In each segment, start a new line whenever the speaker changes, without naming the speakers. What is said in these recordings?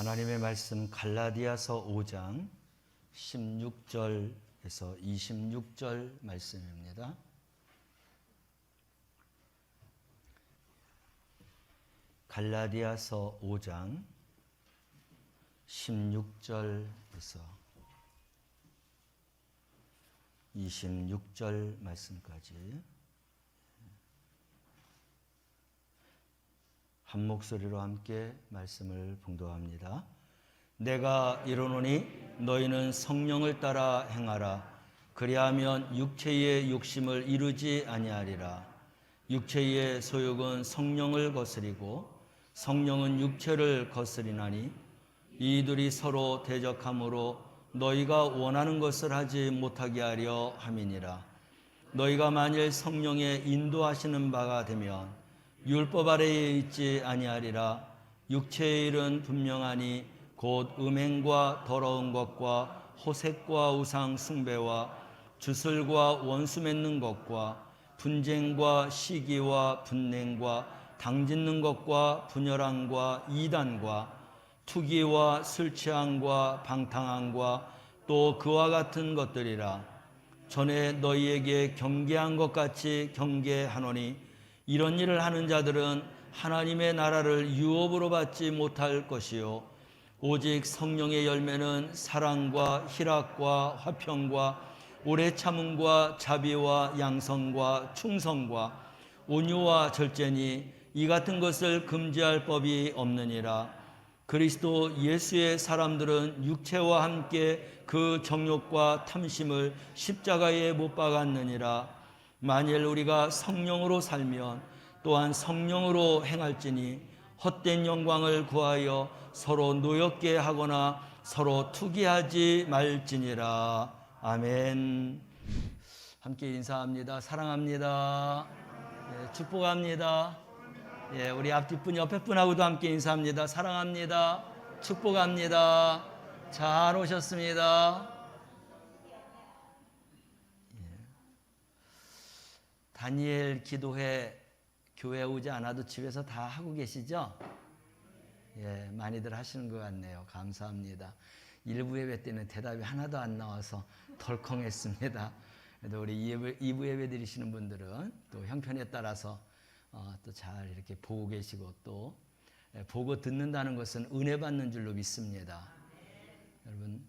하나님의 말씀 갈라디아서 5장 16절에서 26절 말씀입니다. 갈라디아서 5장 16절에서 26절 말씀까지 한 목소리로 함께 말씀을 봉독합니다. 내가 이르노니 너희는 성령을 따라 행하라. 그리하면 육체의 욕심을 이루지 아니하리라. 육체의 소욕은 성령을 거스리고 성령은 육체를 거스리나니 이들이 서로 대적함으로 너희가 원하는 것을 하지 못하게 하려 함이니라. 너희가 만일 성령의 인도하시는 바가 되면 율법 아래에 있지 아니하리라. 육체의 일은 분명하니 곧 음행과 더러운 것과 호색과 우상 숭배와 주술과 원수 맺는 것과 분쟁과 시기와 분냉과 당짓는 것과 분열함과 이단과 투기와 술 취함과 방탕함과 또 그와 같은 것들이라. 전에 너희에게 경계한 것 같이 경계하노니 이런 일을 하는 자들은 하나님의 나라를 유업으로 받지 못할 것이요 오직 성령의 열매는 사랑과 희락과 화평과 오래 참음과 자비와 양성과 충성과 온유와 절제니 이 같은 것을 금지할 법이 없느니라. 그리스도 예수의 사람들은 육체와 함께 그 정욕과 탐심을 십자가에 못 박았느니라. 만일 우리가 성령으로 살면 또한 성령으로 행할지니 헛된 영광을 구하여 서로 노엽게 하거나 서로 투기하지 말지니라. 아멘. 함께 인사합니다. 사랑합니다. 축복합니다. 우리 앞뒷분 옆에 분하고도 함께 인사합니다. 사랑합니다. 축복합니다. 잘 오셨습니다. 다니엘 기도회 교회 오지 않아도 집에서 다 하고 계시죠? 많이들 하시는 것 같네요. 감사합니다. 일부 예배 때는 대답이 하나도 안 나와서 덜컹했습니다. 그래도 우리 2부 예배 드리시는 분들은 또 형편에 따라서 또 잘 이렇게 보고 계시고 또 보고 듣는다는 것은 은혜 받는 줄로 믿습니다. 여러분,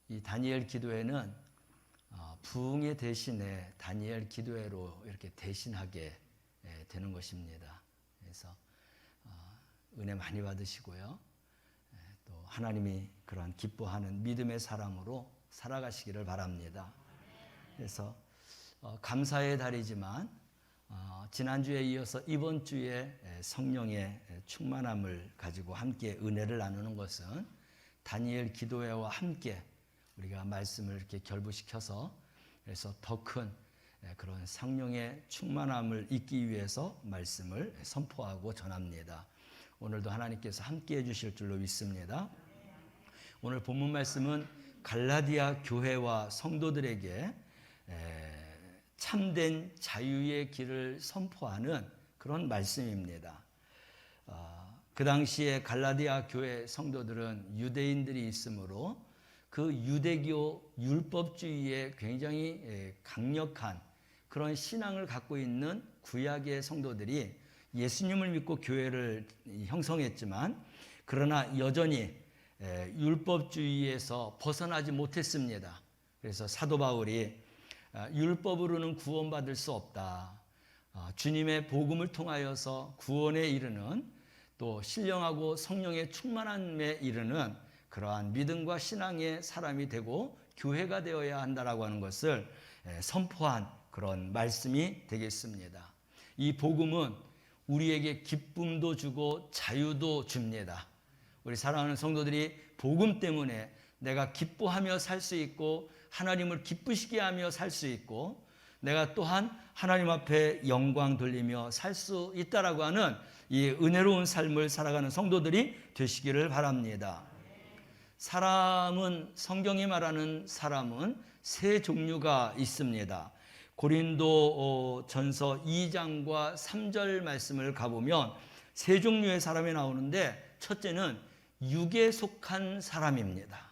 이 다니엘 기도회는 부흥의 대신에 다니엘 기도회로 이렇게 대신하게 되는 것입니다. 그래서 은혜 많이 받으시고요. 또 하나님이 그러한 기뻐하는 믿음의 사람으로 살아가시기를 바랍니다. 그래서 감사의 달이지만 지난주에 이어서 이번 주에 성령의 충만함을 가지고 함께 은혜를 나누는 것은 다니엘 기도회와 함께 우리가 말씀을 이렇게 결부시켜서 그래서 더 큰 그런 성령의 충만함을 잊기 위해서 말씀을 선포하고 전합니다. 오늘도 하나님께서 함께 해주실 줄로 믿습니다. 오늘 본문 말씀은 갈라디아 교회와 성도들에게 참된 자유의 길을 선포하는 그런 말씀입니다. 그 당시에 갈라디아 교회 성도들은 유대인들이 있으므로 그 유대교 율법주의에 굉장히 강력한 그런 신앙을 갖고 있는 구약의 성도들이 예수님을 믿고 교회를 형성했지만 그러나 여전히 율법주의에서 벗어나지 못했습니다. 그래서 사도 바울이 율법으로는 구원받을 수 없다. 주님의 복음을 통하여서 구원에 이르는 또 신령하고 성령의 충만함에 이르는 그러한 믿음과 신앙의 사람이 되고 교회가 되어야 한다라고 하는 것을 선포한 그런 말씀이 되겠습니다. 이 복음은 우리에게 기쁨도 주고 자유도 줍니다. 우리 사랑하는 성도들이 복음 때문에 내가 기뻐하며 살 수 있고 하나님을 기쁘시게 하며 살 수 있고 내가 또한 하나님 앞에 영광 돌리며 살 수 있다라고 하는 이 은혜로운 삶을 살아가는 성도들이 되시기를 바랍니다. 사람은 성경이 말하는 사람은 세 종류가 있습니다. 고린도 전서 2장과 3절 말씀을 가보면 세 종류의 사람이 나오는데 첫째는 육에 속한 사람입니다.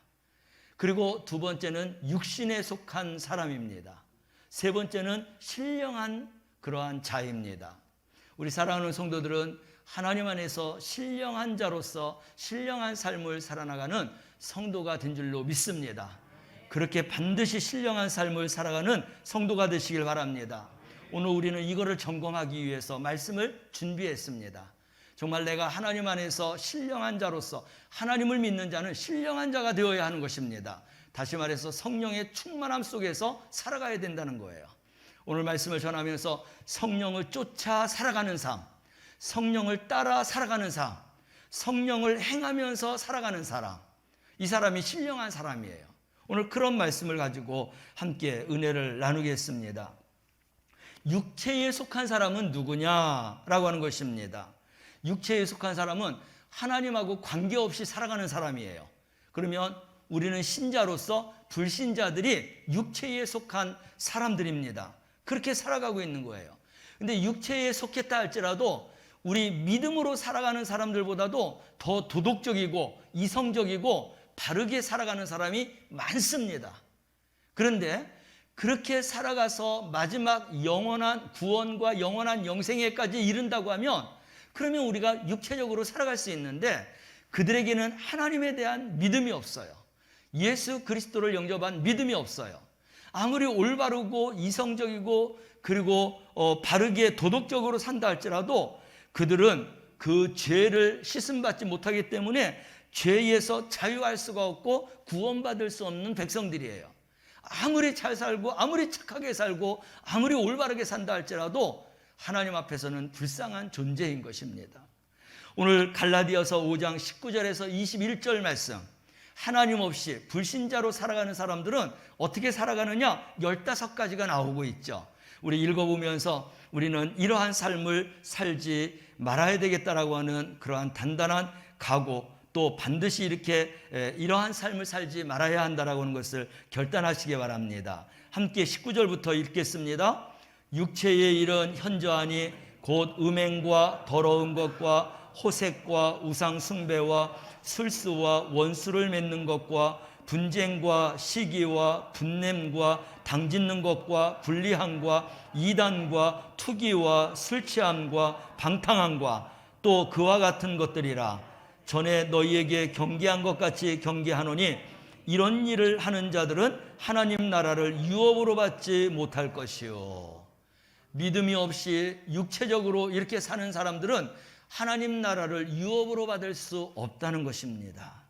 그리고 두 번째는 육신에 속한 사람입니다. 세 번째는 신령한 그러한 자입니다. 우리 사랑하는 성도들은 하나님 안에서 신령한 자로서 신령한 삶을 살아나가는 성도가 된 줄로 믿습니다. 그렇게 반드시 신령한 삶을 살아가는 성도가 되시길 바랍니다. 오늘 우리는 이거를 점검하기 위해서 말씀을 준비했습니다. 정말 내가 하나님 안에서 신령한 자로서 하나님을 믿는 자는 신령한 자가 되어야 하는 것입니다. 다시 말해서 성령의 충만함 속에서 살아가야 된다는 거예요. 오늘 말씀을 전하면서 성령을 쫓아 살아가는 삶, 성령을 따라 살아가는 삶, 성령을 행하면서 살아가는 사람, 이 사람이 신령한 사람이에요. 오늘 그런 말씀을 가지고 함께 은혜를 나누겠습니다. 육체에 속한 사람은 누구냐라고 하는 것입니다. 육체에 속한 사람은 하나님하고 관계없이 살아가는 사람이에요. 그러면 우리는 신자로서 불신자들이 육체에 속한 사람들입니다. 그렇게 살아가고 있는 거예요. 근데 육체에 속했다 할지라도 우리 믿음으로 살아가는 사람들보다도 더 도덕적이고 이성적이고 바르게 살아가는 사람이 많습니다. 그런데 그렇게 살아가서 마지막 영원한 구원과 영원한 영생에까지 이른다고 하면 그러면 우리가 육체적으로 살아갈 수 있는데 그들에게는 하나님에 대한 믿음이 없어요. 예수 그리스도를 영접한 믿음이 없어요. 아무리 올바르고 이성적이고 그리고 바르게 도덕적으로 산다 할지라도 그들은 그 죄를 씻음받지 못하기 때문에 죄에서 자유할 수가 없고 구원받을 수 없는 백성들이에요. 아무리 잘 살고 아무리 착하게 살고 아무리 올바르게 산다 할지라도 하나님 앞에서는 불쌍한 존재인 것입니다. 오늘 갈라디아서 5장 19절에서 21절 말씀, 하나님 없이 불신자로 살아가는 사람들은 어떻게 살아가느냐 15가지가 나오고 있죠. 우리 읽어보면서 우리는 이러한 삶을 살지 말아야 되겠다라고 하는 그러한 단단한 각오, 또 반드시 이러한 삶을 살지 말아야 한다라고 하는 것을 결단하시기 바랍니다. 함께 19절부터 읽겠습니다. 육체의 일은 현저하니 곧 음행과 더러운 것과 호색과 우상 숭배와 술수와 원수를 맺는 것과 분쟁과 시기와 분냄과 당짓는 것과 불리함과 이단과 투기와 술취함과 방탕함과 또 그와 같은 것들이라. 전에 너희에게 경계한 것 같이 경계하노니 이런 일을 하는 자들은 하나님 나라를 유업으로 받지 못할 것이요. 믿음이 없이 육체적으로 이렇게 사는 사람들은 하나님 나라를 유업으로 받을 수 없다는 것입니다.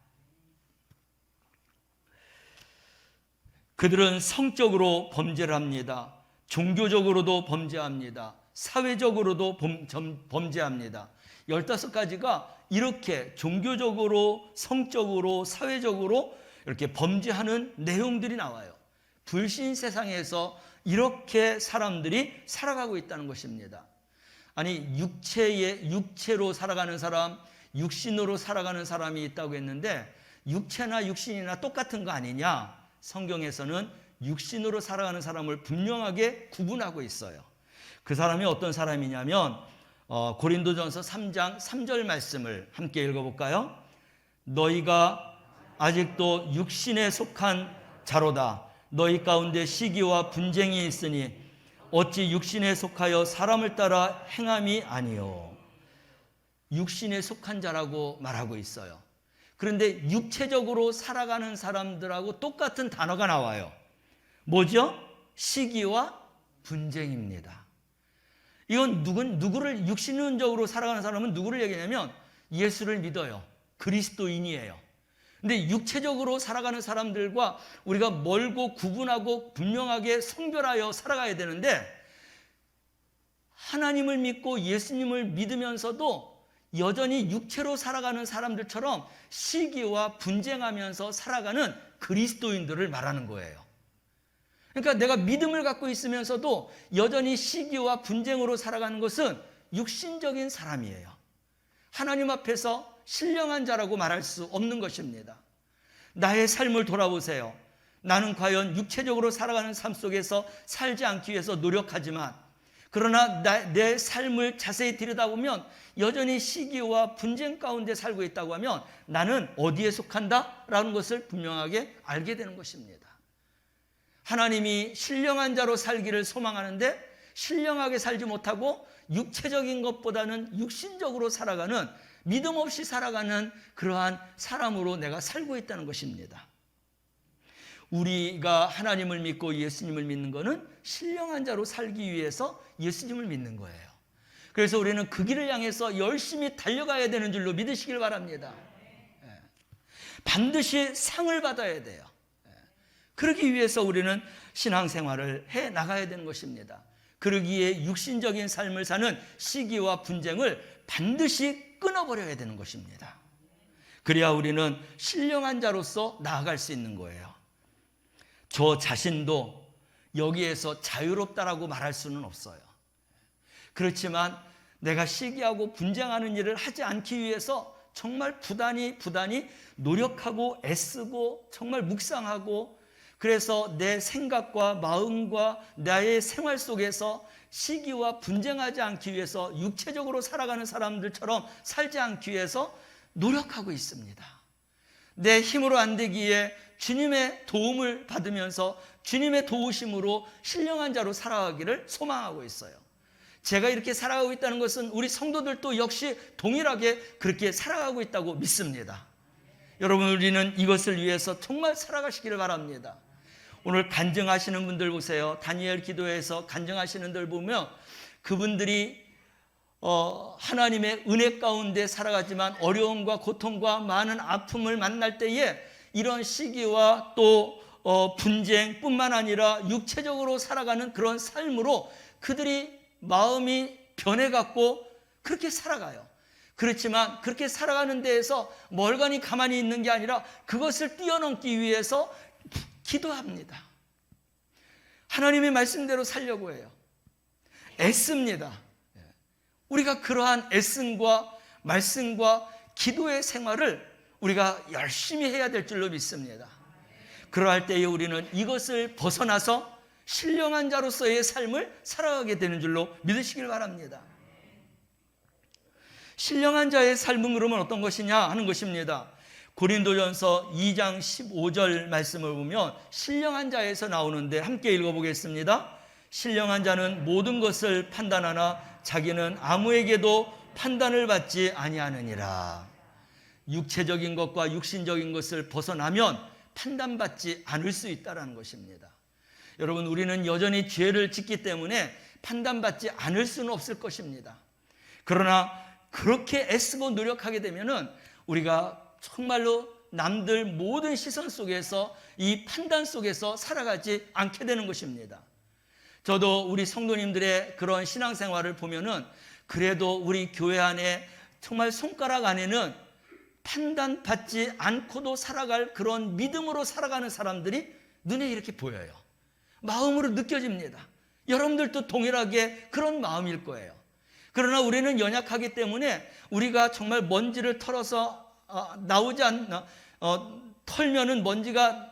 그들은 성적으로 범죄를 합니다. 종교적으로도 범죄합니다. 사회적으로도 범죄합니다. 15가지가 이렇게 종교적으로, 성적으로, 사회적으로 이렇게 범죄하는 내용들이 나와요. 불신 세상에서 이렇게 사람들이 살아가고 있다는 것입니다. 아니, 육체로 살아가는 사람, 육신으로 살아가는 사람이 있다고 했는데 육체나 육신이나 똑같은 거 아니냐? 성경에서는 육신으로 살아가는 사람을 분명하게 구분하고 있어요. 그 사람이 어떤 사람이냐면 고린도전서 3장 3절 말씀을 함께 읽어볼까요? 너희가 아직도 육신에 속한 자로다. 너희 가운데 시기와 분쟁이 있으니 어찌 육신에 속하여 사람을 따라 행함이 아니요. 육신에 속한 자라고 말하고 있어요. 그런데 육체적으로 살아가는 사람들하고 똑같은 단어가 나와요. 뭐죠? 시기와 분쟁입니다. 이건 누구를 육신론적으로 살아가는 사람은 누구를 얘기하냐면 예수를 믿어요. 그리스도인이에요. 근데 육체적으로 살아가는 사람들과 우리가 멀고 구분하고 분명하게 성별하여 살아가야 되는데 하나님을 믿고 예수님을 믿으면서도 여전히 육체로 살아가는 사람들처럼 시기와 분쟁하면서 살아가는 그리스도인들을 말하는 거예요. 그러니까 내가 믿음을 갖고 있으면서도 여전히 시기와 분쟁으로 살아가는 것은 육신적인 사람이에요. 하나님 앞에서 신령한 자라고 말할 수 없는 것입니다. 나의 삶을 돌아보세요. 나는 과연 육체적으로 살아가는 삶 속에서 살지 않기 위해서 노력하지만 그러나 내 삶을 자세히 들여다보면 여전히 시기와 분쟁 가운데 살고 있다고 하면 나는 어디에 속한다라는 것을 분명하게 알게 되는 것입니다. 하나님이 신령한 자로 살기를 소망하는데 신령하게 살지 못하고 육체적인 것보다는 육신적으로 살아가는, 믿음 없이 살아가는 그러한 사람으로 내가 살고 있다는 것입니다. 우리가 하나님을 믿고 예수님을 믿는 것은 신령한 자로 살기 위해서 예수님을 믿는 거예요. 그래서 우리는 그 길을 향해서 열심히 달려가야 되는 줄로 믿으시길 바랍니다. 반드시 상을 받아야 돼요. 그러기 위해서 우리는 신앙생활을 해 나가야 되는 것입니다. 그러기에 육신적인 삶을 사는 시기와 분쟁을 반드시 끊어버려야 되는 것입니다. 그래야 우리는 신령한 자로서 나아갈 수 있는 거예요. 저 자신도 여기에서 자유롭다라고 말할 수는 없어요. 그렇지만 내가 시기하고 분쟁하는 일을 하지 않기 위해서 정말 부단히 노력하고 애쓰고 정말 묵상하고, 그래서 내 생각과 마음과 나의 생활 속에서 시기와 분쟁하지 않기 위해서 육체적으로 살아가는 사람들처럼 살지 않기 위해서 노력하고 있습니다. 내 힘으로 안 되기에 주님의 도움을 받으면서 주님의 도우심으로 신령한 자로 살아가기를 소망하고 있어요. 제가 이렇게 살아가고 있다는 것은 우리 성도들도 역시 동일하게 그렇게 살아가고 있다고 믿습니다. 여러분, 우리는 이것을 위해서 정말 살아가시기를 바랍니다. 오늘 간증하시는 분들 보세요. 다니엘 기도에서 간증하시는 분들 보면 그분들이 하나님의 은혜 가운데 살아가지만 어려움과 고통과 많은 아픔을 만날 때에 이런 시기와 또 분쟁뿐만 아니라 육체적으로 살아가는 그런 삶으로 그들이 마음이 변해갖고 그렇게 살아가요. 그렇지만 그렇게 살아가는 데에서 멀간히 가만히 있는 게 아니라 그것을 뛰어넘기 위해서 기도합니다. 하나님의 말씀대로 살려고 해요. 애씁니다. 우리가 그러한 애씀과 말씀과 기도의 생활을 우리가 열심히 해야 될 줄로 믿습니다. 그러할 때에 우리는 이것을 벗어나서 신령한 자로서의 삶을 살아가게 되는 줄로 믿으시길 바랍니다. 신령한 자의 삶은 그러면 어떤 것이냐 하는 것입니다. 고린도전서 2장 15절 말씀을 보면 신령한 자에서 나오는데 함께 읽어보겠습니다. 신령한 자는 모든 것을 판단하나 자기는 아무에게도 판단을 받지 아니하느니라. 육체적인 것과 육신적인 것을 벗어나면 판단받지 않을 수 있다는 것입니다. 여러분, 우리는 여전히 죄를 짓기 때문에 판단받지 않을 수는 없을 것입니다. 그러나 그렇게 애쓰고 노력하게 되면은 우리가 정말로 남들 모든 시선 속에서 이 판단 속에서 살아가지 않게 되는 것입니다. 저도 우리 성도님들의 그런 신앙생활을 보면은 그래도 우리 교회 안에 정말 손가락 안에는 판단받지 않고도 살아갈 그런 믿음으로 살아가는 사람들이 눈에 이렇게 보여요. 마음으로 느껴집니다. 여러분들도 동일하게 그런 마음일 거예요. 그러나 우리는 연약하기 때문에 우리가 정말 먼지를 털어서 나오지 않나 털면은 먼지가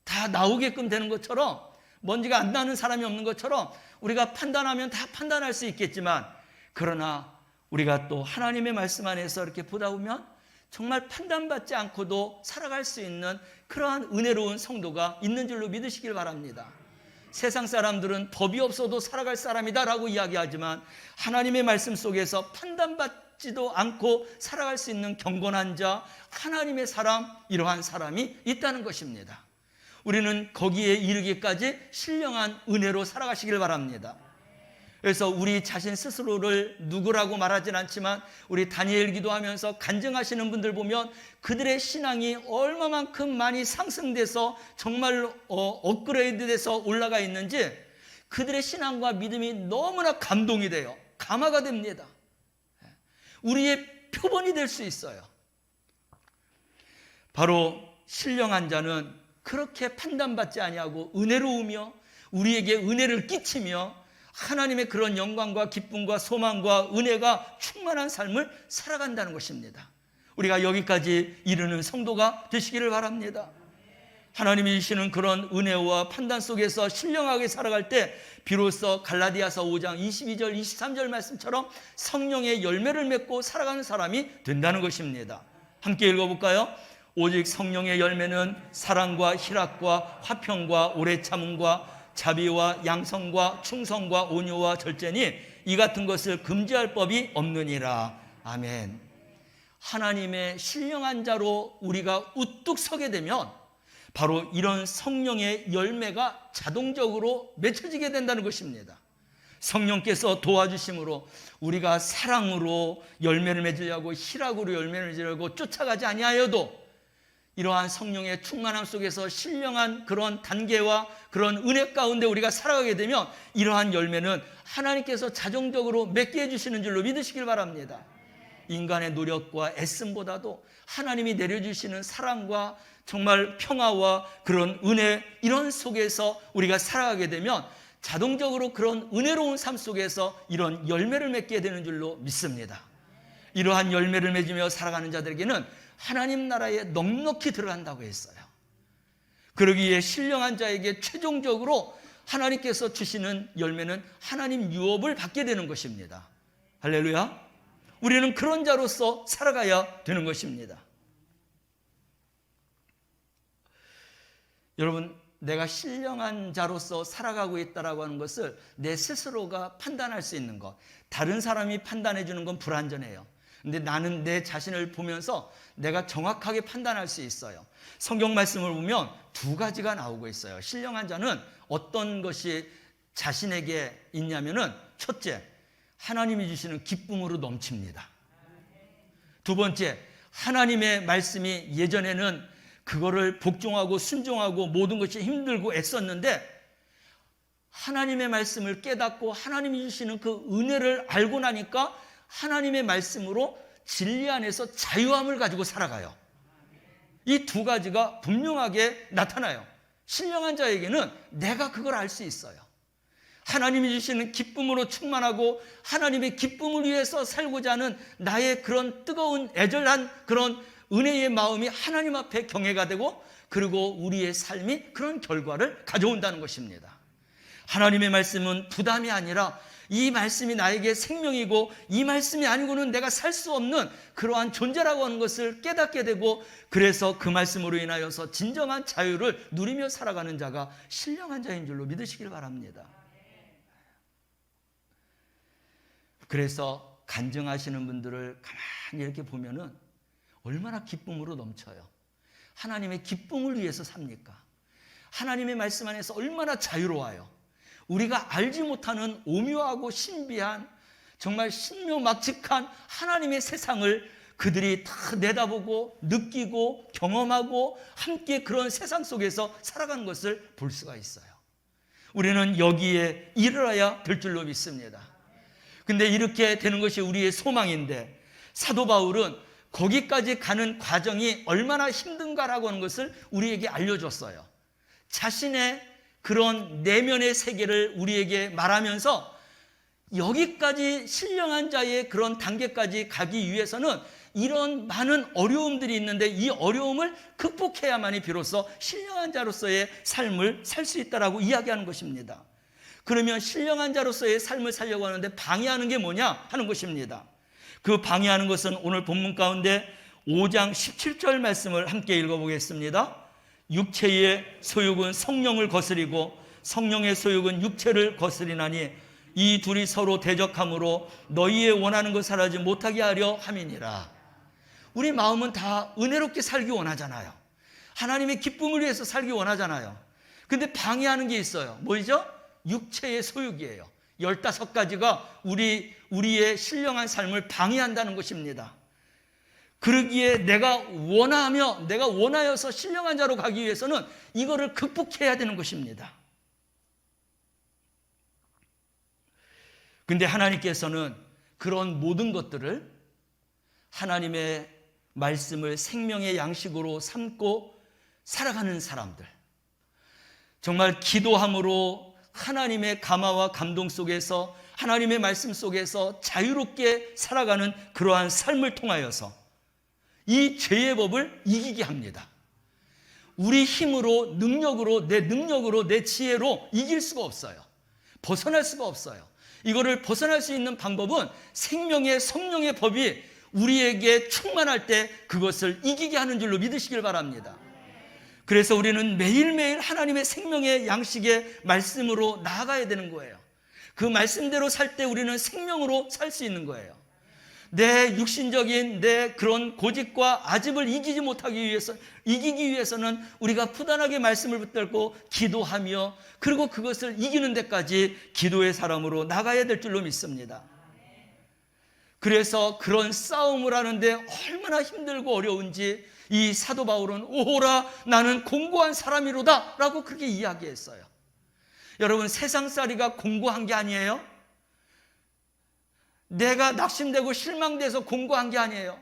다 나오게끔 되는 것처럼, 먼지가 안 나는 사람이 없는 것처럼 우리가 판단하면 다 판단할 수 있겠지만, 그러나 우리가 또 하나님의 말씀 안에서 이렇게 보다 보면 정말 판단받지 않고도 살아갈 수 있는 그러한 은혜로운 성도가 있는 줄로 믿으시길 바랍니다. 세상 사람들은 법이 없어도 살아갈 사람이다라고 이야기하지만 하나님의 말씀 속에서 판단받지도 않고 살아갈 수 있는 경건한 자, 하나님의 사람, 이러한 사람이 있다는 것입니다. 우리는 거기에 이르기까지 신령한 은혜로 살아가시길 바랍니다. 그래서 우리 자신 스스로를 누구라고 말하진 않지만 우리 다니엘 기도하면서 간증하시는 분들 보면 그들의 신앙이 얼마만큼 많이 상승돼서 정말로 업그레이드돼서 올라가 있는지 그들의 신앙과 믿음이 너무나 감동이 돼요. 감화가 됩니다. 우리의 표본이 될 수 있어요. 바로 신령한 자는 그렇게 판단받지 아니하고 은혜로우며 우리에게 은혜를 끼치며 하나님의 그런 영광과 기쁨과 소망과 은혜가 충만한 삶을 살아간다는 것입니다. 우리가 여기까지 이르는 성도가 되시기를 바랍니다. 하나님이 주시는 그런 은혜와 판단 속에서 신령하게 살아갈 때 비로소 갈라디아서 5장 22절 23절 말씀처럼 성령의 열매를 맺고 살아가는 사람이 된다는 것입니다. 함께 읽어볼까요? 오직 성령의 열매는 사랑과 희락과 화평과 오래 참음과 자비와 양성과 충성과 온유와 절제니 이 같은 것을 금지할 법이 없느니라. 아멘. 하나님의 신령한 자로 우리가 우뚝 서게 되면 바로 이런 성령의 열매가 자동적으로 맺혀지게 된다는 것입니다. 성령께서 도와주심으로 우리가 사랑으로 열매를 맺으려고 희락으로 열매를 맺으려고 쫓아가지 아니하여도 이러한 성령의 충만함 속에서 신령한 그런 단계와 그런 은혜 가운데 우리가 살아가게 되면 이러한 열매는 하나님께서 자동적으로 맺게 해주시는 줄로 믿으시길 바랍니다. 인간의 노력과 애씀보다도 하나님이 내려주시는 사랑과 정말 평화와 그런 은혜, 이런 속에서 우리가 살아가게 되면 자동적으로 그런 은혜로운 삶 속에서 이런 열매를 맺게 되는 줄로 믿습니다. 이러한 열매를 맺으며 살아가는 자들에게는 하나님 나라에 넉넉히 들어간다고 했어요. 그러기에 신령한 자에게 최종적으로 하나님께서 주시는 열매는 하나님 유업을 받게 되는 것입니다. 할렐루야. 우리는 그런 자로서 살아가야 되는 것입니다. 여러분, 내가 신령한 자로서 살아가고 있다라고 하는 것을 내 스스로가 판단할 수 있는 것, 다른 사람이 판단해 주는 건 불완전해요. 근데 나는 내 자신을 보면서 내가 정확하게 판단할 수 있어요. 성경 말씀을 보면 두 가지가 나오고 있어요. 신령한 자는 어떤 것이 자신에게 있냐면은 첫째, 하나님이 주시는 기쁨으로 넘칩니다. 두 번째, 하나님의 말씀이 예전에는 그거를 복종하고 순종하고 모든 것이 힘들고 애썼는데 하나님의 말씀을 깨닫고 하나님이 주시는 그 은혜를 알고 나니까 하나님의 말씀으로 진리 안에서 자유함을 가지고 살아가요. 이 두 가지가 분명하게 나타나요. 신령한 자에게는 내가 그걸 알 수 있어요. 하나님이 주시는 기쁨으로 충만하고 하나님의 기쁨을 위해서 살고자 하는 나의 그런 뜨거운 애절한 그런 은혜의 마음이 하나님 앞에 경외가 되고 그리고 우리의 삶이 그런 결과를 가져온다는 것입니다. 하나님의 말씀은 부담이 아니라 이 말씀이 나에게 생명이고 이 말씀이 아니고는 내가 살 수 없는 그러한 존재라고 하는 것을 깨닫게 되고 그래서 그 말씀으로 인하여서 진정한 자유를 누리며 살아가는 자가 신령한 자인 줄로 믿으시길 바랍니다. 그래서 간증하시는 분들을 가만히 이렇게 보면은 얼마나 기쁨으로 넘쳐요. 하나님의 기쁨을 위해서 삽니까? 하나님의 말씀 안에서 얼마나 자유로워요. 우리가 알지 못하는 오묘하고 신비한 정말 신묘막측한 하나님의 세상을 그들이 다 내다보고 느끼고 경험하고 함께 그런 세상 속에서 살아가는 것을 볼 수가 있어요. 우리는 여기에 이르러야 될 줄로 믿습니다. 근데 이렇게 되는 것이 우리의 소망인데 사도 바울은 거기까지 가는 과정이 얼마나 힘든가라고 하는 것을 우리에게 알려줬어요. 자신의 그런 내면의 세계를 우리에게 말하면서 여기까지 신령한 자의 그런 단계까지 가기 위해서는 이런 많은 어려움들이 있는데 이 어려움을 극복해야만이 비로소 신령한 자로서의 삶을 살 수 있다라고 이야기하는 것입니다. 그러면 신령한 자로서의 삶을 살려고 하는데 방해하는 게 뭐냐 하는 것입니다. 그 방해하는 것은 오늘 본문 가운데 5장 17절 말씀을 함께 읽어보겠습니다. 육체의 소욕은 성령을 거스리고 성령의 소욕은 육체를 거스리나니 이 둘이 서로 대적함으로 너희의 원하는 것 살아지 못하게 하려 함이니라. 우리 마음은 다 은혜롭게 살기 원하잖아요. 하나님의 기쁨을 위해서 살기 원하잖아요. 근데 방해하는 게 있어요. 뭐죠? 육체의 소욕이에요. 15가지가 우리의 신령한 삶을 방해한다는 것입니다. 그러기에 내가 원하여서 신령한 자로 가기 위해서는 이거를 극복해야 되는 것입니다. 근데 하나님께서는 그런 모든 것들을 하나님의 말씀을 생명의 양식으로 삼고 살아가는 사람들, 정말 기도함으로 하나님의 감화와 감동 속에서 하나님의 말씀 속에서 자유롭게 살아가는 그러한 삶을 통하여서 이 죄의 법을 이기게 합니다. 우리 힘으로, 능력으로, 내 지혜로 이길 수가 없어요. 벗어날 수가 없어요. 이거를 벗어날 수 있는 방법은 생명의 성령의 법이 우리에게 충만할 때 그것을 이기게 하는 줄로 믿으시길 바랍니다. 그래서 우리는 매일매일 하나님의 생명의 양식의 말씀으로 나아가야 되는 거예요. 그 말씀대로 살 때 우리는 생명으로 살 수 있는 거예요. 내 육신적인 내 그런 고집과 아집을 이기기 위해서는 우리가 부단하게 말씀을 붙들고 기도하며 그리고 그것을 이기는 데까지 기도의 사람으로 나가야 될 줄로 믿습니다. 그래서 그런 싸움을 하는데 얼마나 힘들고 어려운지 이 사도 바울은 오호라 나는 공고한 사람이로다 라고 그렇게 이야기했어요. 여러분, 세상살이가 공고한 게 아니에요. 내가 낙심되고 실망돼서 공고한 게 아니에요.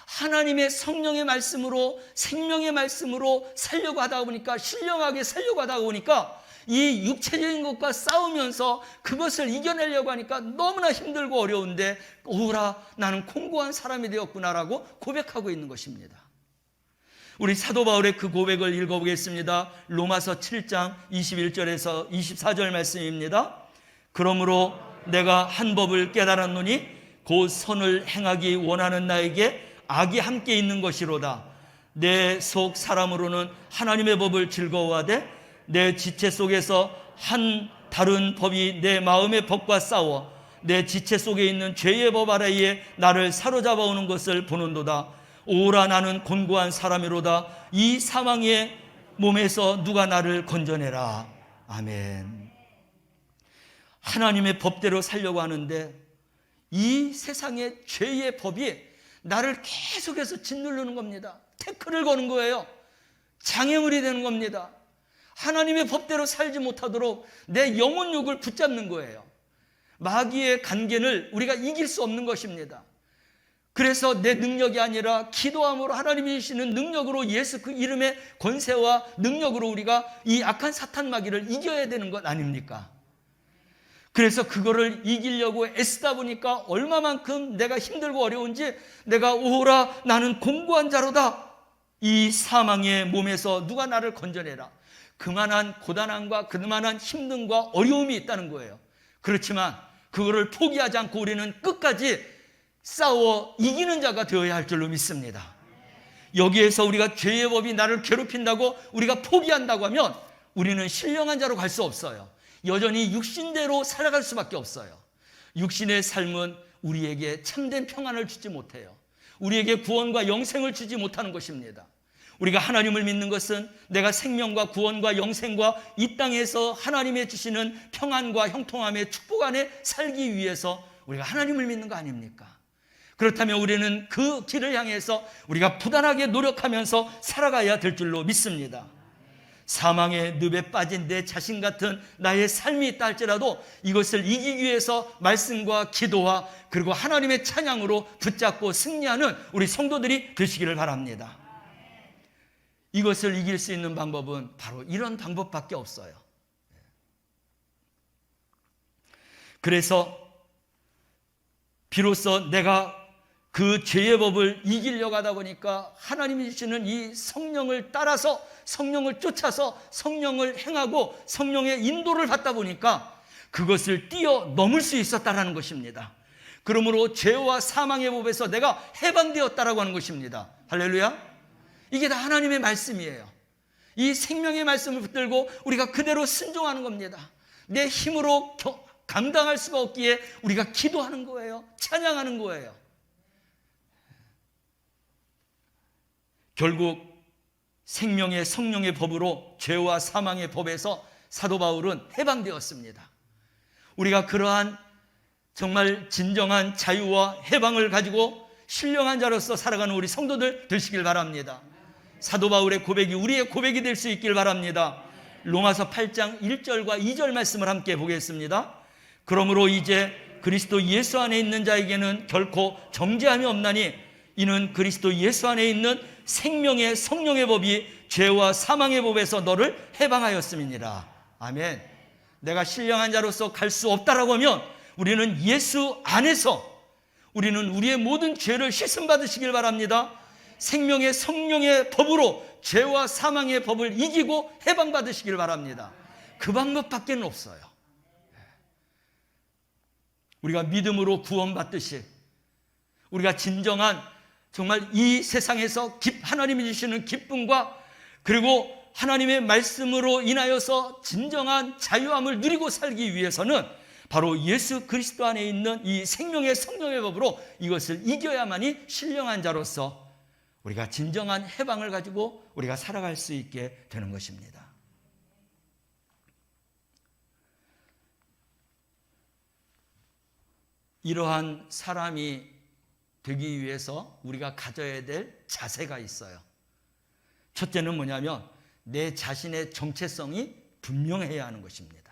하나님의 성령의 말씀으로, 생명의 말씀으로 살려고 하다 보니까, 신령하게 살려고 하다 보니까 이 육체적인 것과 싸우면서 그것을 이겨내려고 하니까 너무나 힘들고 어려운데 오라 나는 공고한 사람이 되었구나라고 고백하고 있는 것입니다. 우리 사도 바울의 그 고백을 읽어보겠습니다. 로마서 7장 21절에서 24절 말씀입니다. 그러므로 내가 한 법을 깨달았노니 곧 선을 행하기 원하는 나에게 악이 함께 있는 것이로다. 내 속 사람으로는 하나님의 법을 즐거워하되 내 지체 속에서 한 다른 법이 내 마음의 법과 싸워 내 지체 속에 있는 죄의 법 아래에 나를 사로잡아 오는 것을 보는도다. 오라 나는 곤고한 사람이로다. 이 사망의 몸에서 누가 나를 건져내라. 아멘. 하나님의 법대로 살려고 하는데 이 세상의 죄의 법이 나를 계속해서 짓누르는 겁니다. 태클을 거는 거예요. 장애물이 되는 겁니다. 하나님의 법대로 살지 못하도록 내 영혼욕을 붙잡는 거예요. 마귀의 간견을 우리가 이길 수 없는 것입니다. 그래서 내 능력이 아니라 기도함으로 하나님이 주시는 능력으로 예수 그 이름의 권세와 능력으로 우리가 이 악한 사탄 마귀를 이겨야 되는 것 아닙니까? 그래서 그거를 이기려고 애쓰다 보니까 얼마만큼 내가 힘들고 어려운지 내가 오라 나는 공고한 자로다. 이 사망의 몸에서 누가 나를 건져내라. 그만한 고단함과 그만한 힘듦과 어려움이 있다는 거예요. 그렇지만 그거를 포기하지 않고 우리는 끝까지 싸워 이기는 자가 되어야 할 줄로 믿습니다. 여기에서 우리가 죄의 법이 나를 괴롭힌다고 우리가 포기한다고 하면 우리는 신령한 자로 갈 수 없어요. 여전히 육신대로 살아갈 수밖에 없어요. 육신의 삶은 우리에게 참된 평안을 주지 못해요. 우리에게 구원과 영생을 주지 못하는 것입니다. 우리가 하나님을 믿는 것은 내가 생명과 구원과 영생과 이 땅에서 하나님의 주시는 평안과 형통함의 축복 안에 살기 위해서 우리가 하나님을 믿는 거 아닙니까? 그렇다면 우리는 그 길을 향해서 우리가 부단하게 노력하면서 살아가야 될 줄로 믿습니다. 사망의 늪에 빠진 내 자신 같은 나의 삶이 있다 할지라도 이것을 이기기 위해서 말씀과 기도와 그리고 하나님의 찬양으로 붙잡고 승리하는 우리 성도들이 되시기를 바랍니다. 이것을 이길 수 있는 방법은 바로 이런 방법밖에 없어요. 그래서 비로소 내가 그 죄의 법을 이기려고 하다 보니까 하나님이 주시는 이 성령을 따라서 성령을 쫓아서 성령을 행하고 성령의 인도를 받다 보니까 그것을 뛰어넘을 수 있었다라는 것입니다. 그러므로 죄와 사망의 법에서 내가 해방되었다라고 하는 것입니다. 할렐루야. 이게 다 하나님의 말씀이에요. 이 생명의 말씀을 붙들고 우리가 그대로 순종하는 겁니다. 내 힘으로 감당할 수가 없기에 우리가 기도하는 거예요. 찬양하는 거예요. 결국 생명의 성령의 법으로 죄와 사망의 법에서 사도 바울은 해방되었습니다. 우리가 그러한 정말 진정한 자유와 해방을 가지고 신령한 자로서 살아가는 우리 성도들 되시길 바랍니다. 사도 바울의 고백이 우리의 고백이 될 수 있길 바랍니다. 로마서 8장 1절과 2절 말씀을 함께 보겠습니다. 그러므로 이제 그리스도 예수 안에 있는 자에게는 결코 정죄함이 없나니 이는 그리스도 예수 안에 있는 생명의 성령의 법이 죄와 사망의 법에서 너를 해방하였음이니라. 아멘. 내가 신령한 자로서 갈 수 없다라고 하면 우리는 예수 안에서 우리는 우리의 모든 죄를 씻음 받으시길 바랍니다. 생명의 성령의 법으로 죄와 사망의 법을 이기고 해방받으시길 바랍니다. 그 방법밖에 없어요. 우리가 믿음으로 구원받듯이 우리가 진정한 정말 이 세상에서 하나님이 주시는 기쁨과 그리고 하나님의 말씀으로 인하여서 진정한 자유함을 누리고 살기 위해서는 바로 예수 그리스도 안에 있는 이 생명의 성령의 법으로 이것을 이겨야만이 신령한 자로서 우리가 진정한 해방을 가지고 우리가 살아갈 수 있게 되는 것입니다. 이러한 사람이 되기 위해서 우리가 가져야 될 자세가 있어요. 첫째는 뭐냐면 내 자신의 정체성이 분명해야 하는 것입니다.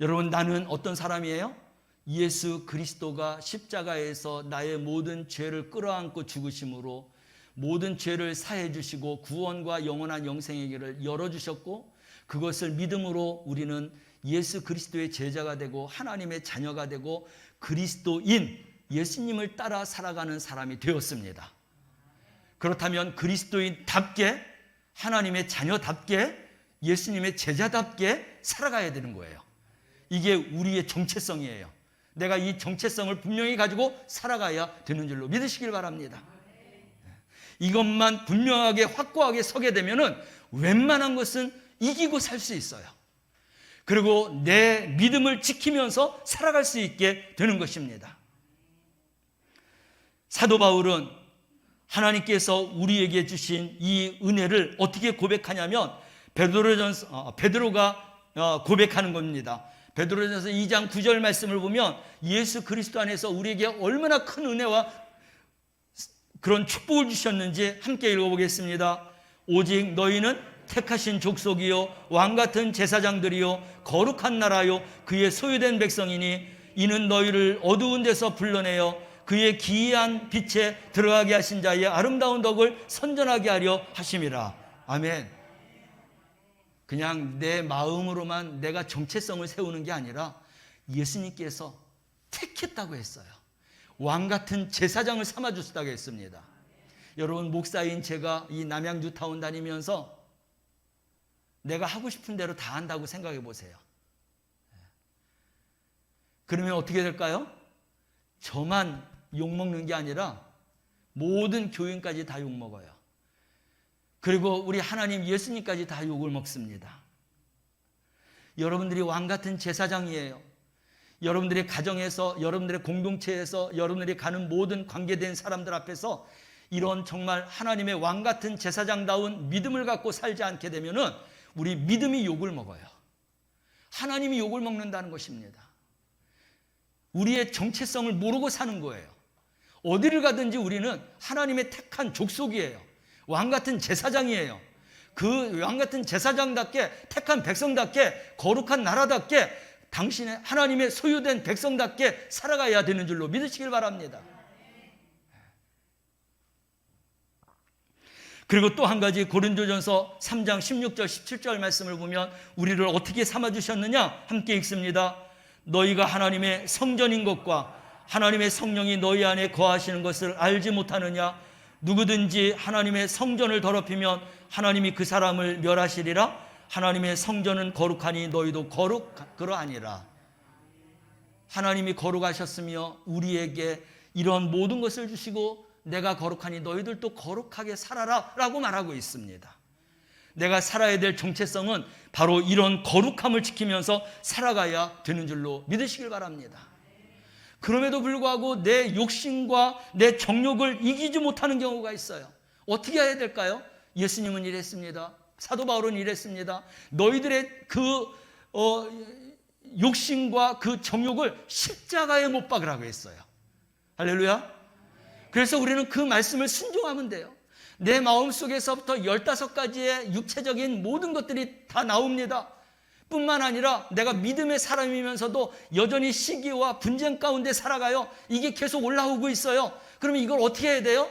여러분, 나는 어떤 사람이에요? 예수 그리스도가 십자가에서 나의 모든 죄를 끌어안고 죽으심으로 모든 죄를 사해 주시고 구원과 영원한 영생의 길을 열어주셨고, 그것을 믿음으로 우리는 예수 그리스도의 제자가 되고 하나님의 자녀가 되고 그리스도인 예수님을 따라 살아가는 사람이 되었습니다. 그렇다면 그리스도인답게, 하나님의 자녀답게, 예수님의 제자답게 살아가야 되는 거예요. 이게 우리의 정체성이에요. 내가 이 정체성을 분명히 가지고 살아가야 되는 줄로 믿으시길 바랍니다. 이것만 분명하게 확고하게 서게 되면은 웬만한 것은 이기고 살 수 있어요. 그리고 내 믿음을 지키면서 살아갈 수 있게 되는 것입니다. 사도 바울은 하나님께서 우리에게 주신 이 은혜를 어떻게 고백하냐면 베드로가 고백하는 겁니다. 베드로전서 2장 9절 말씀을 보면 예수 그리스도 안에서 우리에게 얼마나 큰 은혜와 그런 축복을 주셨는지 함께 읽어보겠습니다. 오직 너희는 택하신 족속이요 왕같은 제사장들이요 거룩한 나라요 그의 소유된 백성이니 이는 너희를 어두운 데서 불러내어 그의 기이한 빛에 들어가게 하신 자의 아름다운 덕을 선전하게 하려 하심이라. 아멘. 그냥 내 마음으로만 내가 정체성을 세우는 게 아니라 예수님께서 택했다고 했어요. 왕같은 제사장을 삼아주셨다고 했습니다. 여러분, 목사인 제가 이 남양주 타운 다니면서 내가 하고 싶은 대로 다 한다고 생각해 보세요. 그러면 어떻게 될까요? 저만 욕먹는 게 아니라 모든 교인까지 다 욕먹어요. 그리고 우리 하나님 예수님까지 다 욕을 먹습니다. 여러분들이 왕같은 제사장이에요. 여러분들의 가정에서, 여러분들의 공동체에서, 여러분들이 가는 모든 관계된 사람들 앞에서 이런 정말 하나님의 왕같은 제사장다운 믿음을 갖고 살지 않게 되면은 우리 믿음이 욕을 먹어요. 하나님이 욕을 먹는다는 것입니다. 우리의 정체성을 모르고 사는 거예요. 어디를 가든지 우리는 하나님의 택한 족속이에요. 왕같은 제사장이에요. 그 왕같은 제사장답게, 택한 백성답게, 거룩한 나라답게, 당신의 하나님의 소유된 백성답게 살아가야 되는 줄로 믿으시길 바랍니다. 그리고 또 한 가지 고린도전서 3장 16절 17절 말씀을 보면 우리를 어떻게 삼아주셨느냐 함께 읽습니다. 너희가 하나님의 성전인 것과 하나님의 성령이 너희 안에 거하시는 것을 알지 못하느냐. 누구든지 하나님의 성전을 더럽히면 하나님이 그 사람을 멸하시리라. 하나님의 성전은 거룩하니 너희도 그러하니라. 하나님이 거룩하셨으며 우리에게 이런 모든 것을 주시고 내가 거룩하니 너희들도 거룩하게 살아라 라고 말하고 있습니다. 내가 살아야 될 정체성은 바로 이런 거룩함을 지키면서 살아가야 되는 줄로 믿으시길 바랍니다. 그럼에도 불구하고 내 욕심과 내 정욕을 이기지 못하는 경우가 있어요. 어떻게 해야 될까요? 예수님은 이랬습니다. 사도 바울은 이랬습니다. 너희들의 그 욕심과 그 정욕을 십자가에 못 박으라고 했어요. 할렐루야. 그래서 우리는 그 말씀을 순종하면 돼요. 내 마음속에서부터 15가지의 육체적인 모든 것들이 다 나옵니다. 뿐만 아니라 내가 믿음의 사람이면서도 여전히 시기와 분쟁 가운데 살아가요. 이게 계속 올라오고 있어요. 그러면 이걸 어떻게 해야 돼요?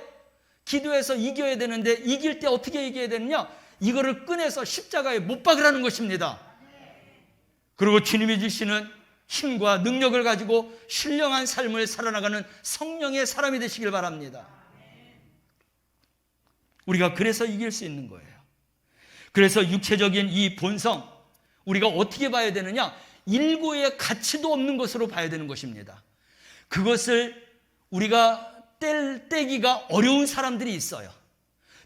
기도해서 이겨야 되는데 이길 때 어떻게 이겨야 되느냐? 이거를 꺼내서 십자가에 못 박으라는 것입니다. 그리고 주님이 주시는 힘과 능력을 가지고 신령한 삶을 살아나가는 성령의 사람이 되시길 바랍니다. 우리가 그래서 이길 수 있는 거예요. 그래서 육체적인 이 본성, 우리가 어떻게 봐야 되느냐? 일고의 가치도 없는 것으로 봐야 되는 것입니다. 그것을 우리가 떼기가 어려운 사람들이 있어요.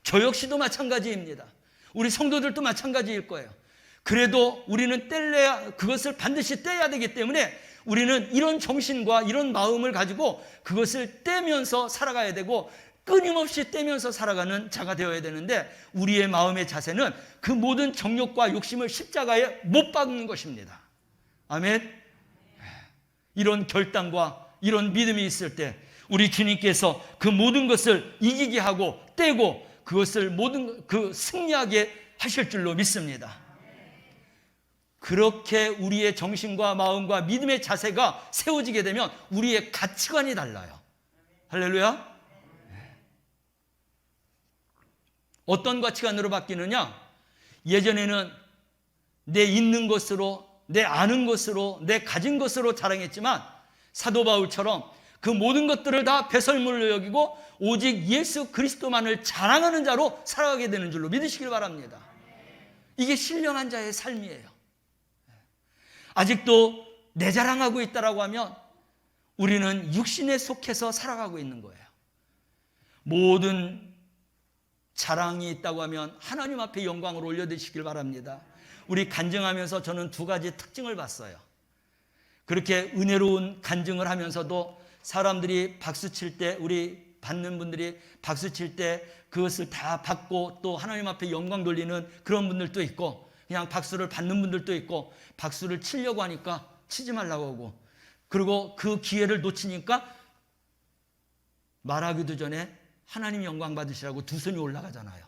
저 역시도 마찬가지입니다. 우리 성도들도 마찬가지일 거예요. 그래도 우리는 그것을 반드시 떼야 되기 때문에 우리는 이런 정신과 이런 마음을 가지고 그것을 떼면서 살아가야 되고, 끊임없이 떼면서 살아가는 자가 되어야 되는데, 우리의 마음의 자세는 그 모든 정욕과 욕심을 십자가에 못 박는 것입니다. 아멘. 이런 결단과 이런 믿음이 있을 때 우리 주님께서 그 모든 것을 이기게 하고 떼고 그것을 모든 승리하게 하실 줄로 믿습니다. 그렇게 우리의 정신과 마음과 믿음의 자세가 세워지게 되면 우리의 가치관이 달라요. 할렐루야. 어떤 가치관으로 바뀌느냐? 예전에는 내 있는 것으로, 내 아는 것으로, 내 가진 것으로 자랑했지만 사도 바울처럼 그 모든 것들을 다 배설물로 여기고 오직 예수 그리스도만을 자랑하는 자로 살아가게 되는 줄로 믿으시길 바랍니다. 이게 신령한 자의 삶이에요. 아직도 내 자랑하고 있다라고 하면 우리는 육신에 속해서 살아가고 있는 거예요. 모든 자랑이 있다고 하면 하나님 앞에 영광을 올려드리시길 바랍니다. 우리 간증하면서 저는 두 가지 특징을 봤어요. 그렇게 은혜로운 간증을 하면서도 사람들이 박수 칠 때, 우리 받는 분들이 박수 칠 때 그것을 다 받고 또 하나님 앞에 영광 돌리는 그런 분들도 있고, 그냥 박수를 받는 분들도 있고, 박수를 치려고 하니까 치지 말라고 하고, 그리고 그 기회를 놓치니까 말하기도 전에 하나님 영광 받으시라고 두 손이 올라가잖아요.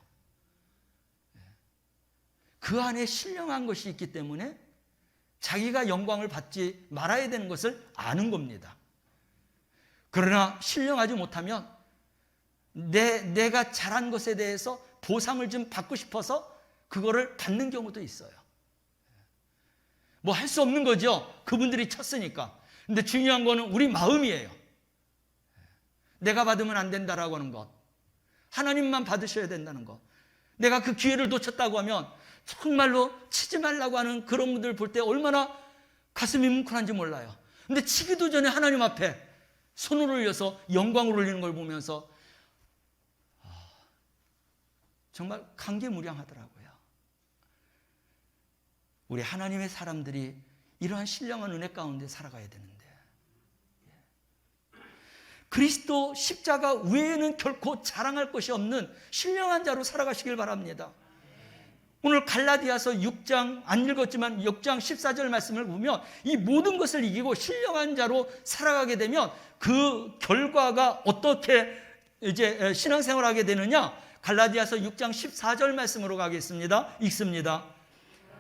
그 안에 신령한 것이 있기 때문에 자기가 영광을 받지 말아야 되는 것을 아는 겁니다. 그러나 신령하지 못하면 내가 잘한 것에 대해서 보상을 좀 받고 싶어서 그거를 받는 경우도 있어요. 뭐 할 수 없는 거죠. 그분들이 쳤으니까. 근데 중요한 거는 우리 마음이에요. 내가 받으면 안 된다라고 하는 것, 하나님만 받으셔야 된다는 것. 내가 그 기회를 놓쳤다고 하면 정말로 치지 말라고 하는 그런 분들 볼 때 얼마나 가슴이 뭉클한지 몰라요. 근데 치기도 전에 하나님 앞에 손을 올려서 영광을 올리는 걸 보면서 정말 감개무량하더라고요. 우리 하나님의 사람들이 이러한 신령한 은혜 가운데 살아가야 되는데, 그리스도 십자가 외에는 결코 자랑할 것이 없는 신령한 자로 살아가시길 바랍니다. 오늘 갈라디아서 6장, 안 읽었지만 6장 14절 말씀을 보면 이 모든 것을 이기고 신령한 자로 살아가게 되면 그 결과가 어떻게 이제 신앙생활하게 되느냐? 갈라디아서 6장 14절 말씀으로 가겠습니다. 읽습니다.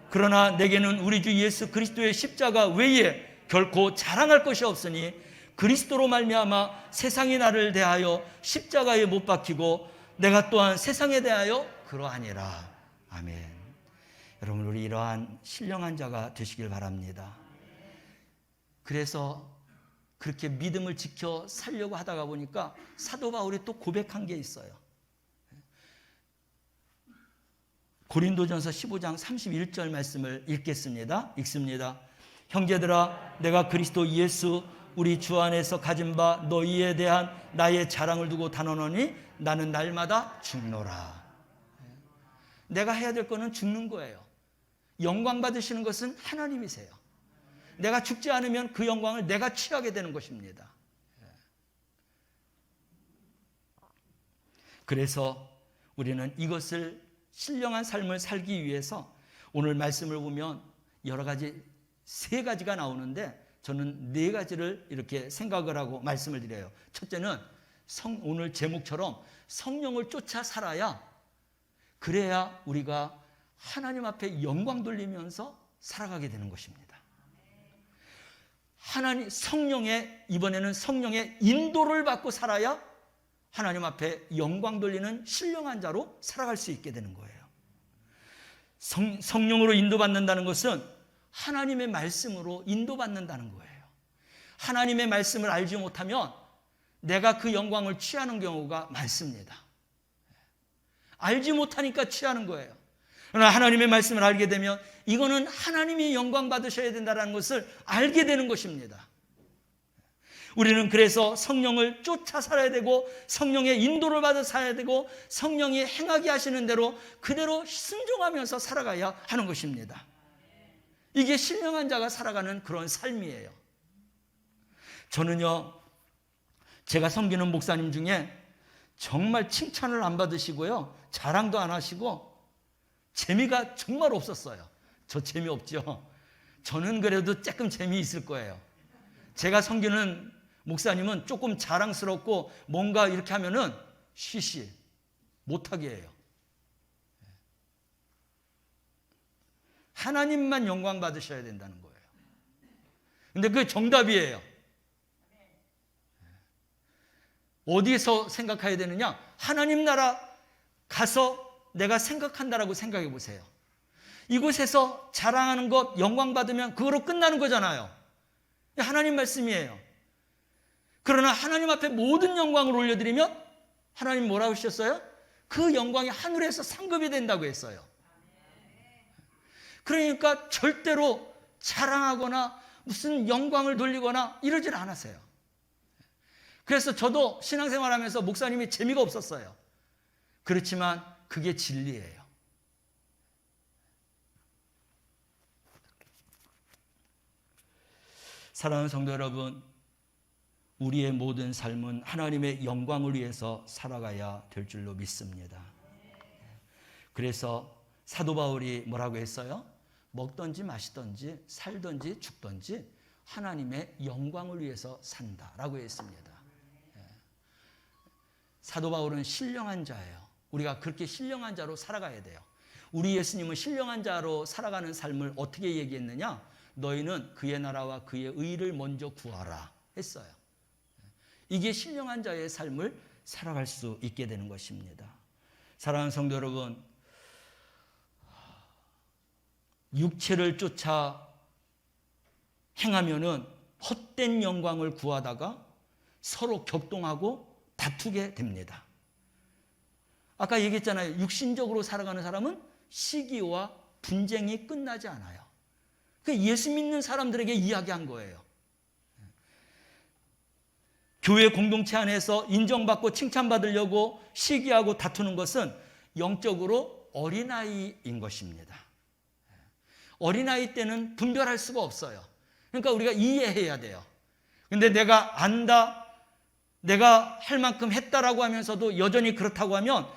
그러나 내게는 우리 주 예수 그리스도의 십자가 외에 결코 자랑할 것이 없으니 그리스도로 말미암아 세상이 나를 대하여 십자가에 못 박히고 내가 또한 세상에 대하여 그러하니라. 아멘. 여러분, 우리 이러한 신령한 자가 되시길 바랍니다. 그래서 그렇게 믿음을 지켜 살려고 하다가 보니까 사도 바울이 또 고백한 게 있어요. 고린도전서 15장 31절 말씀을 읽겠습니다. 읽습니다. 형제들아, 내가 그리스도 예수 우리 주 안에서 가진 바 너희에 대한 나의 자랑을 두고 단언하니 나는 날마다 죽노라. 내가 해야 될 거는 죽는 거예요. 영광 받으시는 것은 하나님이세요. 내가 죽지 않으면 그 영광을 내가 취하게 되는 것입니다. 그래서 우리는 이것을 신령한 삶을 살기 위해서 오늘 말씀을 보면 여러 가지, 세 가지가 나오는데 저는 네 가지를 이렇게 생각을 하고 말씀을 드려요. 첫째는 오늘 제목처럼 성령을 쫓아 살아야, 그래야 우리가 하나님 앞에 영광 돌리면서 살아가게 되는 것입니다. 이번에는 성령의 인도를 받고 살아야 하나님 앞에 영광 돌리는 신령한 자로 살아갈 수 있게 되는 거예요. 성령으로 인도받는다는 것은 하나님의 말씀으로 인도받는다는 거예요. 하나님의 말씀을 알지 못하면 내가 그 영광을 취하는 경우가 많습니다. 알지 못하니까 취하는 거예요. 그러나 하나님의 말씀을 알게 되면 이거는 하나님이 영광 받으셔야 된다는 것을 알게 되는 것입니다. 우리는 그래서 성령을 쫓아 살아야 되고 성령의 인도를 받아 살아야 되고 성령이 행하게 하시는 대로 그대로 순종하면서 살아가야 하는 것입니다. 이게 신령한 자가 살아가는 그런 삶이에요. 저는요, 제가 섬기는 목사님 중에 정말 칭찬을 안 받으시고요, 자랑도 안 하시고 재미가 정말 없었어요. 저 재미없죠? 저는 그래도 조금 재미있을 거예요. 제가 섬기는 목사님은 조금 자랑스럽고 뭔가 이렇게 하면은 쉬쉬 못하게 해요. 하나님만 영광 받으셔야 된다는 거예요. 근데 그게 정답이에요. 어디에서 생각해야 되느냐? 하나님 나라 가서 내가 생각한다라고 생각해 보세요. 이곳에서 자랑하는 것, 영광 받으면 그거로 끝나는 거잖아요. 하나님 말씀이에요. 그러나 하나님 앞에 모든 영광을 올려드리면 하나님 뭐라고 하셨어요? 그 영광이 하늘에서 상급이 된다고 했어요. 그러니까 절대로 자랑하거나 무슨 영광을 돌리거나 이러질 않았어요. 그래서 저도 신앙생활하면서 목사님이 재미가 없었어요. 그렇지만 그게 진리예요. 사랑하는 성도 여러분, 우리의 모든 삶은 하나님의 영광을 위해서 살아가야 될 줄로 믿습니다. 그래서 사도 바울이 뭐라고 했어요? 먹든지 마시든지 살든지 죽든지 하나님의 영광을 위해서 산다라고 했습니다. 사도 바울은 신령한 자예요. 우리가 그렇게 신령한 자로 살아가야 돼요. 우리 예수님은 신령한 자로 살아가는 삶을 어떻게 얘기했느냐? 너희는 그의 나라와 그의 의를 먼저 구하라 했어요. 이게 신령한 자의 삶을 살아갈 수 있게 되는 것입니다. 사랑하는 성도 여러분, 육체를 쫓아 행하면은 헛된 영광을 구하다가 서로 격동하고 다투게 됩니다. 아까 얘기했잖아요. 육신적으로 살아가는 사람은 시기와 분쟁이 끝나지 않아요. 그 예수 믿는 사람들에게 이야기한 거예요. 교회 공동체 안에서 인정받고 칭찬받으려고 시기하고 다투는 것은 영적으로 어린아이인 것입니다. 어린아이 때는 분별할 수가 없어요. 그러니까 우리가 이해해야 돼요. 근데 내가 안다, 내가 할 만큼 했다라고 하면서도 여전히 그렇다고 하면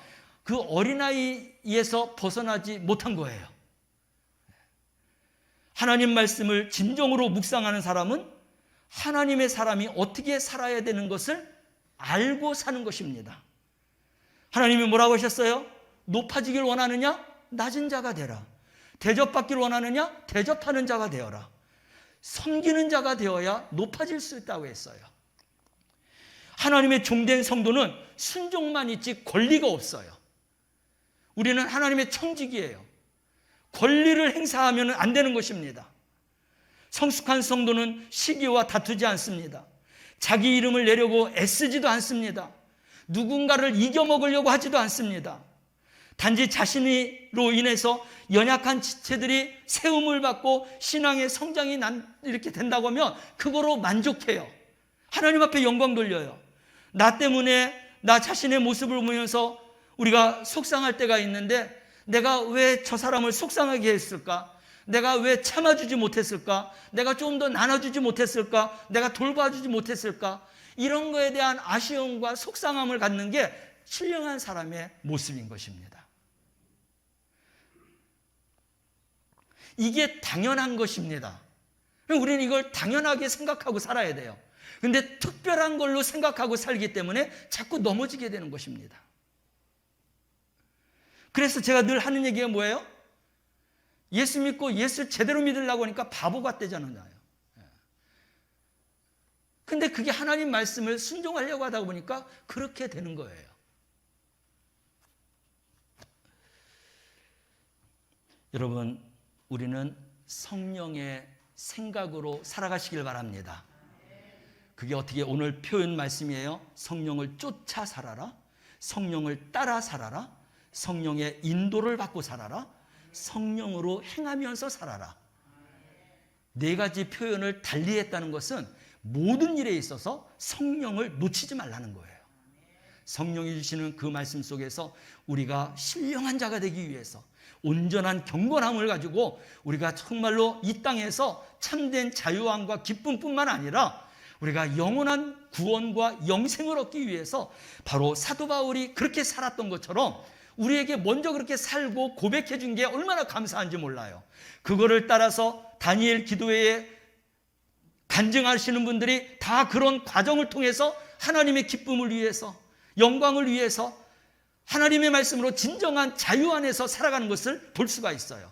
그 어린아이에서 벗어나지 못한 거예요. 하나님 말씀을 진정으로 묵상하는 사람은 하나님의 사람이 어떻게 살아야 되는 것을 알고 사는 것입니다. 하나님이 뭐라고 하셨어요? 높아지길 원하느냐? 낮은 자가 되라. 대접받길 원하느냐? 대접하는 자가 되어라. 섬기는 자가 되어야 높아질 수 있다고 했어요. 하나님의 종된 성도는 순종만 있지 권리가 없어요. 우리는 하나님의 청직이에요. 권리를 행사하면 안 되는 것입니다. 성숙한 성도는 시기와 다투지 않습니다. 자기 이름을 내려고 애쓰지도 않습니다. 누군가를 이겨먹으려고 하지도 않습니다. 단지 자신으로 인해서 연약한 지체들이 세움을 받고 신앙의 성장이 이렇게 된다고 하면 그거로 만족해요. 하나님 앞에 영광 돌려요. 나 때문에 나 자신의 모습을 보면서 우리가 속상할 때가 있는데 내가 왜 저 사람을 속상하게 했을까? 내가 왜 참아주지 못했을까? 내가 좀 더 나눠주지 못했을까? 내가 돌봐주지 못했을까? 이런 거에 대한 아쉬움과 속상함을 갖는 게 신령한 사람의 모습인 것입니다. 이게 당연한 것입니다. 우리는 이걸 당연하게 생각하고 살아야 돼요. 근데 특별한 걸로 생각하고 살기 때문에 자꾸 넘어지게 되는 것입니다. 그래서 제가 늘 하는 얘기가 뭐예요? 예수 믿고 예수 제대로 믿으려고 하니까 바보 같대잖아요. 근데 그게 하나님 말씀을 순종하려고 하다 보니까 그렇게 되는 거예요. 여러분, 우리는 성령의 생각으로 살아가시길 바랍니다. 그게 어떻게 오늘 표현 말씀이에요? 성령을 쫓아 살아라. 성령을 따라 살아라. 성령의 인도를 받고 살아라. 성령으로 행하면서 살아라. 네 가지 표현을 달리했다는 것은 모든 일에 있어서 성령을 놓치지 말라는 거예요. 성령이 주시는 그 말씀 속에서 우리가 신령한 자가 되기 위해서 온전한 경건함을 가지고 우리가 정말로 이 땅에서 참된 자유함과 기쁨뿐만 아니라 우리가 영원한 구원과 영생을 얻기 위해서 바로 사도 바울이 그렇게 살았던 것처럼 우리에게 먼저 그렇게 살고 고백해 준 게 얼마나 감사한지 몰라요. 그거를 따라서 다니엘 기도회에 간증하시는 분들이 다 그런 과정을 통해서 하나님의 기쁨을 위해서, 영광을 위해서 하나님의 말씀으로 진정한 자유 안에서 살아가는 것을 볼 수가 있어요.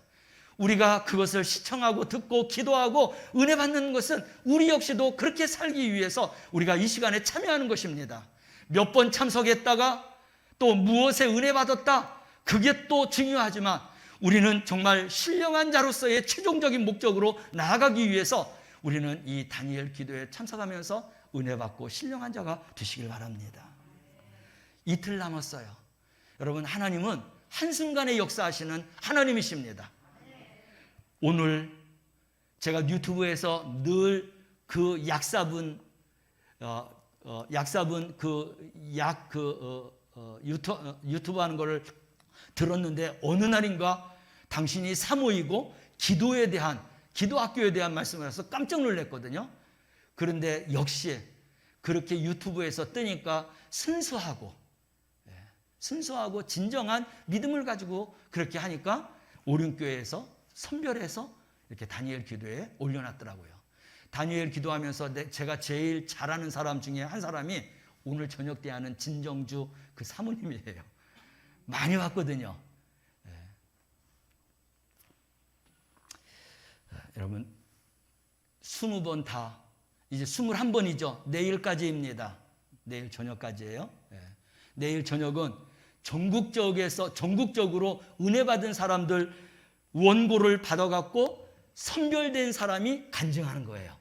우리가 그것을 시청하고 듣고 기도하고 은혜 받는 것은 우리 역시도 그렇게 살기 위해서 우리가 이 시간에 참여하는 것입니다. 몇 번 참석했다가 또 무엇에 은혜 받았다, 그게 또 중요하지만 우리는 정말 신령한 자로서의 최종적인 목적으로 나아가기 위해서 우리는 이 다니엘 기도에 참석하면서 은혜 받고 신령한 자가 되시길 바랍니다. 이틀 남았어요. 여러분, 하나님은 한순간에 역사하시는 하나님이십니다. 오늘 제가 유튜브에서 늘 그 약사분 유튜브 하는 거를 들었는데 어느 날인가 당신이 사모이고 기도 학교에 대한 말씀을 해서 깜짝 놀랐거든요. 그런데 역시 그렇게 유튜브에서 뜨니까 순수하고 진정한 믿음을 가지고 그렇게 하니까 오륜교회에서 선별해서 이렇게 다니엘 기도에 올려놨더라고요. 다니엘 기도하면서 제가 제일 잘하는 사람 중에 한 사람이 오늘 저녁 때 하는 진정주 그 사모님이에요. 많이 왔거든요. 여러분, 20번 다, 이제 21번이죠. 내일까지입니다. 내일 저녁까지예요. 내일 저녁은 전국적으로 은혜 받은 사람들 원고를 받아갖고 선별된 사람이 간증하는 거예요.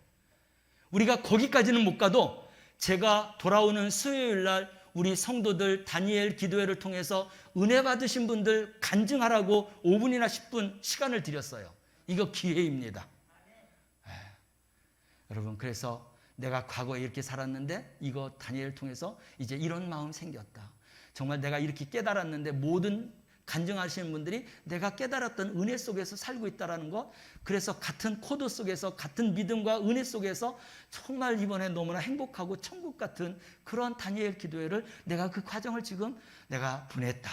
우리가 거기까지는 못 가도 제가 돌아오는 수요일 날 우리 성도들 다니엘 기도회를 통해서 은혜 받으신 분들 간증하라고 5분이나 10분 시간을 드렸어요. 이거 기회입니다. 여러분, 그래서 내가 과거에 이렇게 살았는데 이거 다니엘을 통해서 이제 이런 마음 생겼다. 정말 내가 이렇게 깨달았는데 모든 간증하시는 분들이 내가 깨달았던 은혜 속에서 살고 있다는 것, 그래서 같은 코드 속에서 같은 믿음과 은혜 속에서 정말 이번에 너무나 행복하고 천국 같은 그런 다니엘 기도회를 내가 그 과정을 지금 내가 보냈다.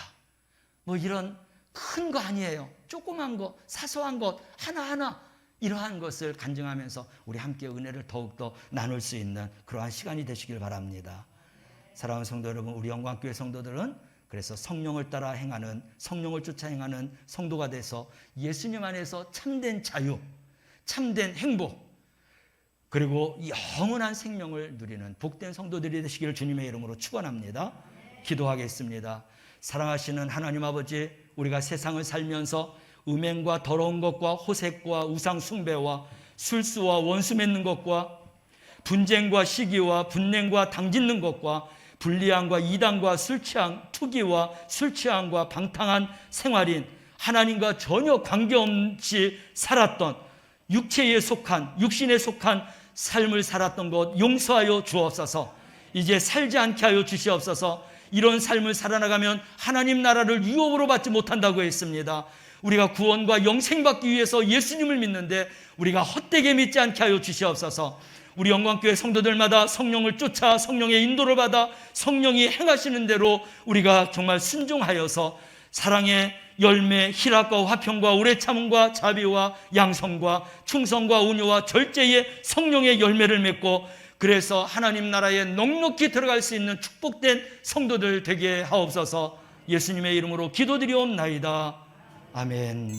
뭐 이런 큰 거 아니에요. 조그만 거, 사소한 것 하나하나 이러한 것을 간증하면서 우리 함께 은혜를 더욱더 나눌 수 있는 그러한 시간이 되시길 바랍니다. 사랑하는 성도 여러분, 우리 영광교회 성도들은 그래서 성령을 따라 행하는, 성령을 쫓아 행하는 성도가 돼서 예수님 안에서 참된 자유, 참된 행복, 그리고 영원한 생명을 누리는 복된 성도들이 되시기를 주님의 이름으로 축원합니다. 기도하겠습니다. 사랑하시는 하나님 아버지, 우리가 세상을 살면서 음행과 더러운 것과 호색과 우상 숭배와 술수와 원수 맺는 것과 분쟁과 시기와 분냉과 당짓는 것과 불리함과 이단과 술취함, 투기와 술취함과 방탕한 생활인 하나님과 전혀 관계없이 살았던 육신에 속한 삶을 살았던 것 용서하여 주옵소서. 이제 살지 않게 하여 주시옵소서. 이런 삶을 살아나가면 하나님 나라를 유업으로 받지 못한다고 했습니다. 우리가 구원과 영생받기 위해서 예수님을 믿는데 우리가 헛되게 믿지 않게 하여 주시옵소서. 우리 영광교회 성도들마다 성령을 쫓아 성령의 인도를 받아 성령이 행하시는 대로 우리가 정말 순종하여서 사랑의 열매, 희락과 화평과 오래 참음과 자비와 양성과 충성과 온유와 절제의 성령의 열매를 맺고 그래서 하나님 나라에 넉넉히 들어갈 수 있는 축복된 성도들 되게 하옵소서. 예수님의 이름으로 기도드리옵나이다. 아멘.